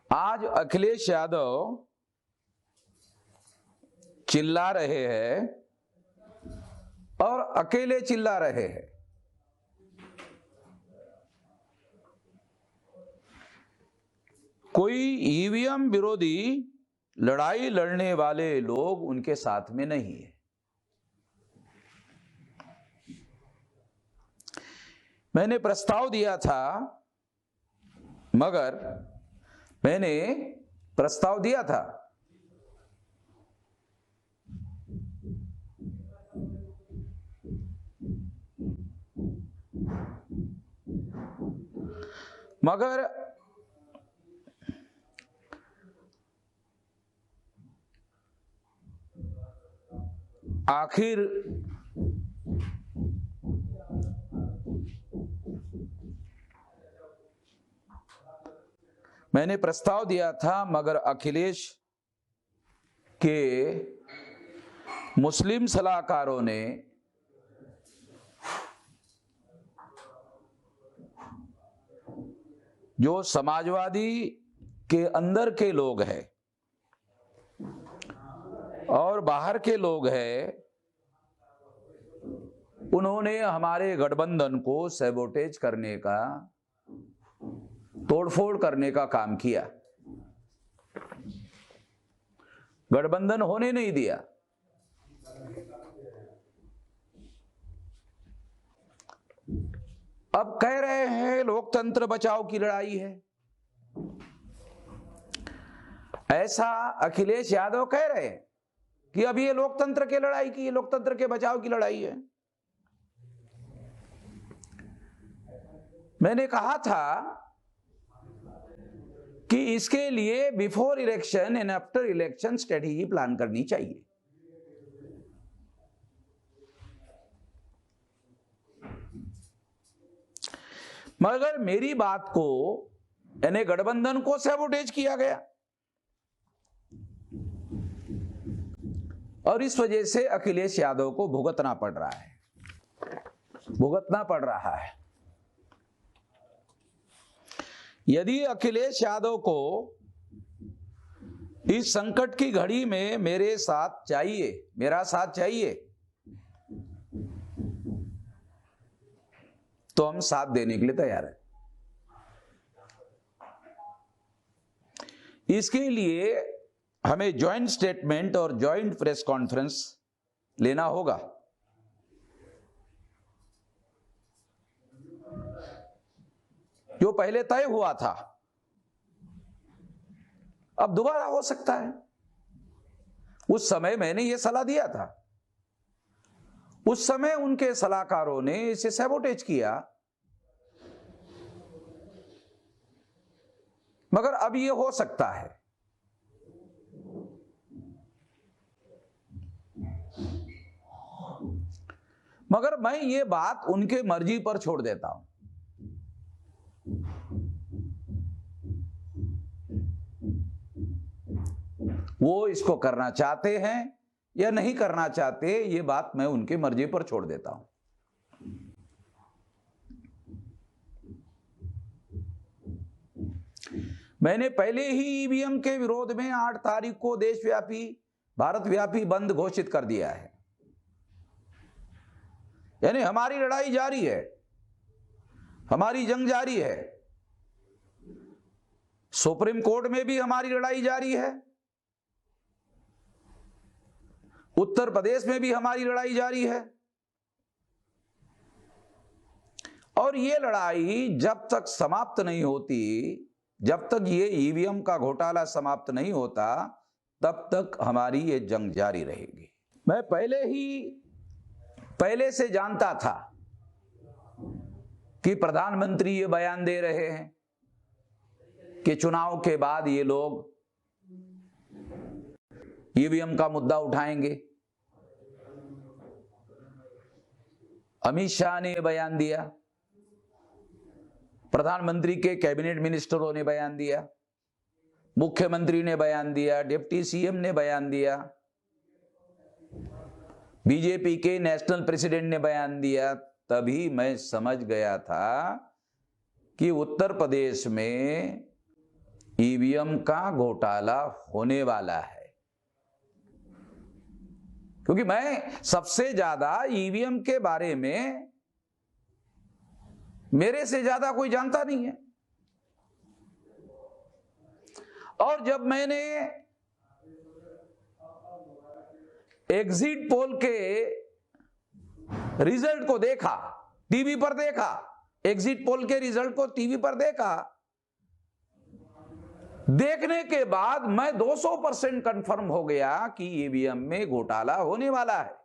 आज अखिलेश यादव चिल्ला रहे हैं और अकेले चिल्ला रहे हैं। कोई ईवीएम विरोधी लड़ाई लड़ने वाले लोग उनके साथ में नहीं है। मैंने प्रस्ताव दिया था, मगर मैंने प्रस्ताव दिया था मगर आखिर मैंने प्रस्ताव दिया था, मगर अखिलेश के मुस्लिम सलाहकारों ने जो समाजवादी के अंदर के लोग हैं और बाहर के लोग हैं, उन्होंने हमारे गठबंधन को सैबोटेज करने का, तोड़फोड़ करने का काम किया। गठबंधन होने नहीं दिया। अब कह रहे हैं लोकतंत्र बचाओ की लड़ाई है। ऐसा अखिलेश यादव कह रहे हैं कि अब ये लोकतंत्र की लड़ाई की, लोकतंत्र के बचाव की लड़ाई है। मैंने कहा था कि इसके लिए before election and after election strategy plan करनी चाहिए। मगर मेरी बात को, यानी गठबंधन को सैबोटेज किया गया और इस वजह से अखिलेश यादव को भुगतना पड़ रहा है। यदि अखिलेश यादव को इस संकट की घड़ी में मेरा साथ चाहिए, तो हम साथ देने के लिए तैयार हैं। इसके लिए हमें जॉइंट स्टेटमेंट और जॉइंट प्रेस कॉन्फ्रेंस लेना होगा। जो पहले तय हुआ था, अब दोबारा हो सकता है। उस समय मैंने यह सलाह दिया था, उस समय उनके सलाहकारों ने इसे सैबोटेज किया, मगर अब यह हो सकता है। मगर मैं ये बात उनके मर्जी पर छोड़ देता हूं। वो इसको करना चाहते हैं या नहीं करना चाहते, ये बात मैं उनके मर्जी पर छोड़ देता हूं। मैंने पहले ही ईवीएम के विरोध में 8 तारीख को देशव्यापी, भारतव्यापी बंद घोषित कर दिया है। यानी हमारी लड़ाई जारी है, हमारी जंग जारी है। सुप्रीम कोर्ट में भी हमारी लड़ाई जारी है, उत्तर प्रदेश में भी हमारी लड़ाई जारी है। और ये लड़ाई जब तक समाप्त नहीं होती, जब तक ये ईवीएम का घोटाला समाप्त नहीं होता, तब तक हमारी ये जंग जारी रहेगी। मैं पहले से जानता था कि प्रधानमंत्री ये बयान दे रहे हैं कि चुनाव के बाद ये लोग ईवीएम का मुद्दा उठाएंगे। अमित शाह ने बयान दिया, प्रधानमंत्री के कैबिनेट मिनिस्टरों ने बयान दिया, मुख्यमंत्री ने बयान दिया, डिप्टी सीएम ने बयान दिया, बीजेपी के नेशनल प्रेसिडेंट ने बयान दिया। तभी मैं समझ गया था कि उत्तर प्रदेश में ईवीएम का घोटाला होने वाला है, क्योंकि मैं सबसे ज्यादा ईवीएम के बारे में, मेरे से ज्यादा कोई जानता नहीं है। और जब मैंने एग्जिट पोल के रिजल्ट को देखा, टीवी पर देखा, एग्जिट पोल के रिजल्ट को टीवी पर देखा, देखने के बाद मैं 200% कंफर्म हो गया कि ईवीएम में घोटाला होने वाला है।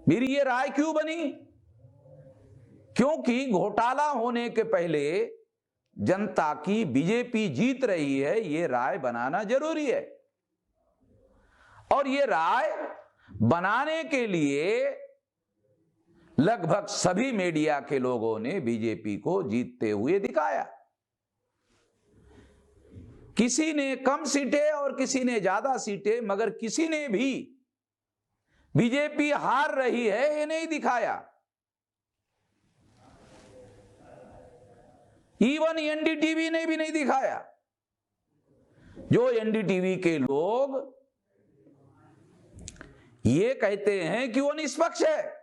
मेरी ये राय क्यों बनी? क्योंकि घोटाला होने के पहले जनता की बीजेपी जीत रही है, ये राय बनाना जरूरी है। और ये राय बनाने के लिए लगभग सभी मीडिया के लोगों ने बीजेपी को जीतते हुए दिखाया। किसी ने कम सीटें और किसी ने ज्यादा सीटें, मगर किसी ने भी बीजेपी हार रही है ये नहीं दिखाया। इवन एनडीटीवी ने भी नहीं दिखाया। जो एनडीटीवी के लोग ये कहते हैं कि वो निष्पक्ष है,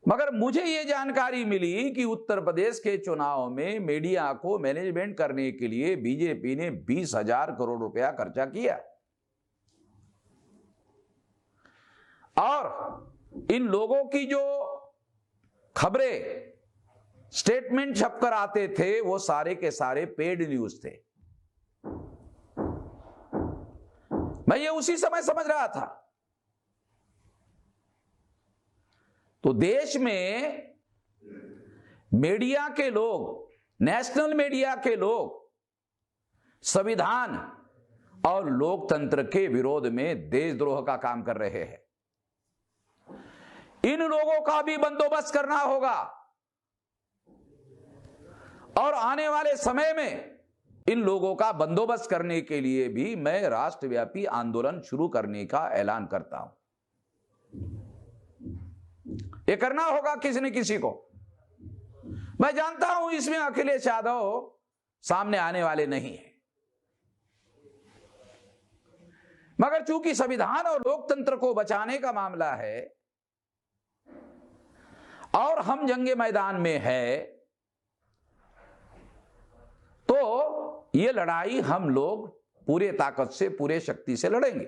मगर मुझे ये जानकारी मिली कि उत्तर प्रदेश के चुनाव में मीडिया को मैनेजमेंट करने के लिए बीजेपी ने 20,000 करोड़ रुपया खर्चा किया। और इन लोगों की जो खबरें, स्टेटमेंट छपकर आते थे, वो सारे के सारे पेड न्यूज थे। मैं ये उसी समय समझ रहा था। तो देश में मीडिया के लोग, नेशनल मीडिया के लोग संविधान और लोकतंत्र के विरोध में देशद्रोह का काम कर रहे हैं। इन लोगों का भी बंदोबस्त करना होगा और आने वाले समय में इन लोगों का बंदोबस्त करने के लिए भी मैं राष्ट्रव्यापी आंदोलन शुरू करने का ऐलान करता हूं। ये करना होगा किसी न किसी को। मैं जानता हूं इसमें अखिलेश यादव सामने आने वाले नहीं है, मगर चूंकि संविधान और लोकतंत्र को बचाने का मामला है और हम जंगे मैदान में है, तो ये लड़ाई हम लोग पूरे ताकत से, पूरे शक्ति से लड़ेंगे।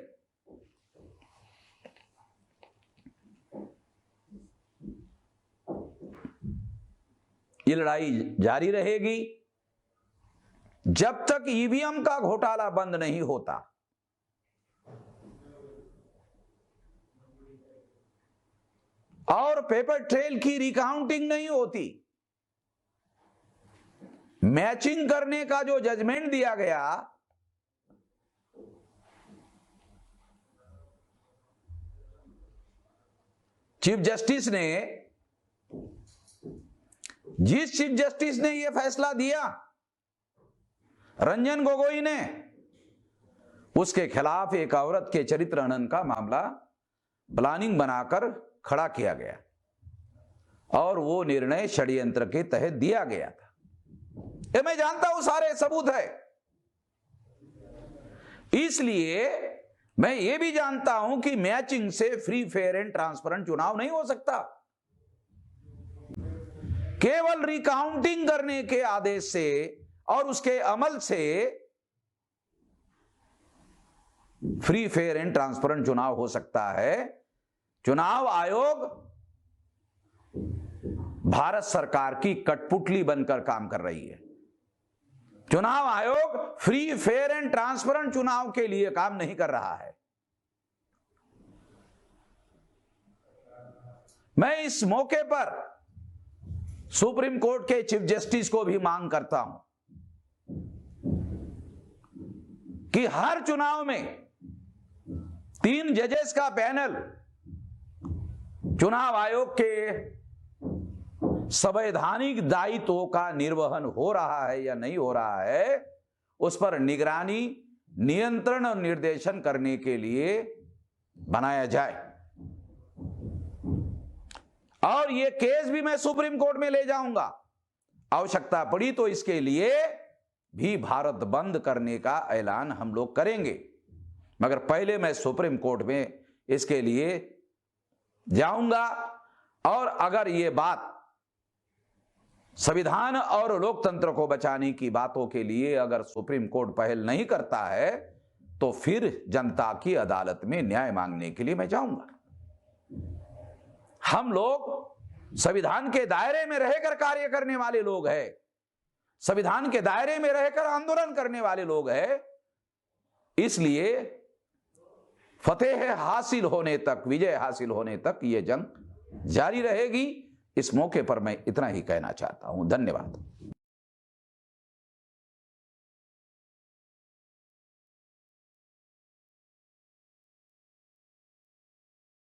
ये लड़ाई जारी रहेगी जब तक ईवीएम का घोटाला बंद नहीं होता। और पेपर ट्रेल की रिकाउंटिंग नहीं होती। मैचिंग करने का जो जजमेंट दिया गया, चीफ जस्टिस ने, जिस चीफ जस्टिस ने यह फैसला दिया, रंजन गोगोई ने, उसके खिलाफ एक औरत के चरित्र हनन का मामला प्लानिंग बनाकर खड़ा किया गया और वो निर्णय षड्यंत्र के तहत दिया गया था। ये मैं जानता हूं, सारे सबूत है। इसलिए मैं ये भी जानता हूं कि मैचिंग से फ्री, फेयर एंड ट्रांसपेरेंट चुनाव नहीं हो सकता। केवल रिकाउंटिंग करने के आदेश से और उसके अमल से फ्री, फेयर एंड ट्रांसपेरेंट चुनाव हो सकता है। चुनाव आयोग भारत सरकार की कठपुतली बनकर काम कर रही है। चुनाव आयोग फ्री, फेयर एंड ट्रांसपेरेंट चुनाव के लिए काम नहीं कर रहा है। मैं इस मौके पर सुप्रीम कोर्ट के चीफ जस्टिस को भी मांग करता हूं कि हर चुनाव में 3 जजेस का पैनल चुनाव आयोग के संवैधानिक दायित्वों का निर्वहन हो रहा है या नहीं हो रहा है, उस पर निगरानी, नियंत्रण और निर्देशन करने के लिए बनाया जाए। और ये केस भी मैं सुप्रीम कोर्ट में ले जाऊंगा। आवश्यकता पड़ी तो इसके लिए भी भारत बंद करने का ऐलान हम लोग करेंगे, मगर पहले मैं सुप्रीम कोर्ट में इसके लिए जाऊंगा। और अगर ये बात संविधान और लोकतंत्र को बचाने की बातों के लिए अगर सुप्रीम कोर्ट पहल नहीं करता है तो फिर जनता की अदालत में न्याय मांगने के लिए मैं जाऊंगा। हम लोग संविधान के दायरे में रहकर कार्य करने वाले लोग हैं, संविधान के दायरे में रहकर आंदोलन करने वाले लोग हैं। इसलिए फतेह हासिल होने तक, विजय हासिल होने तक यह जंग जारी रहेगी। इस मौके पर मैं इतना ही कहना चाहता हूं। धन्यवाद।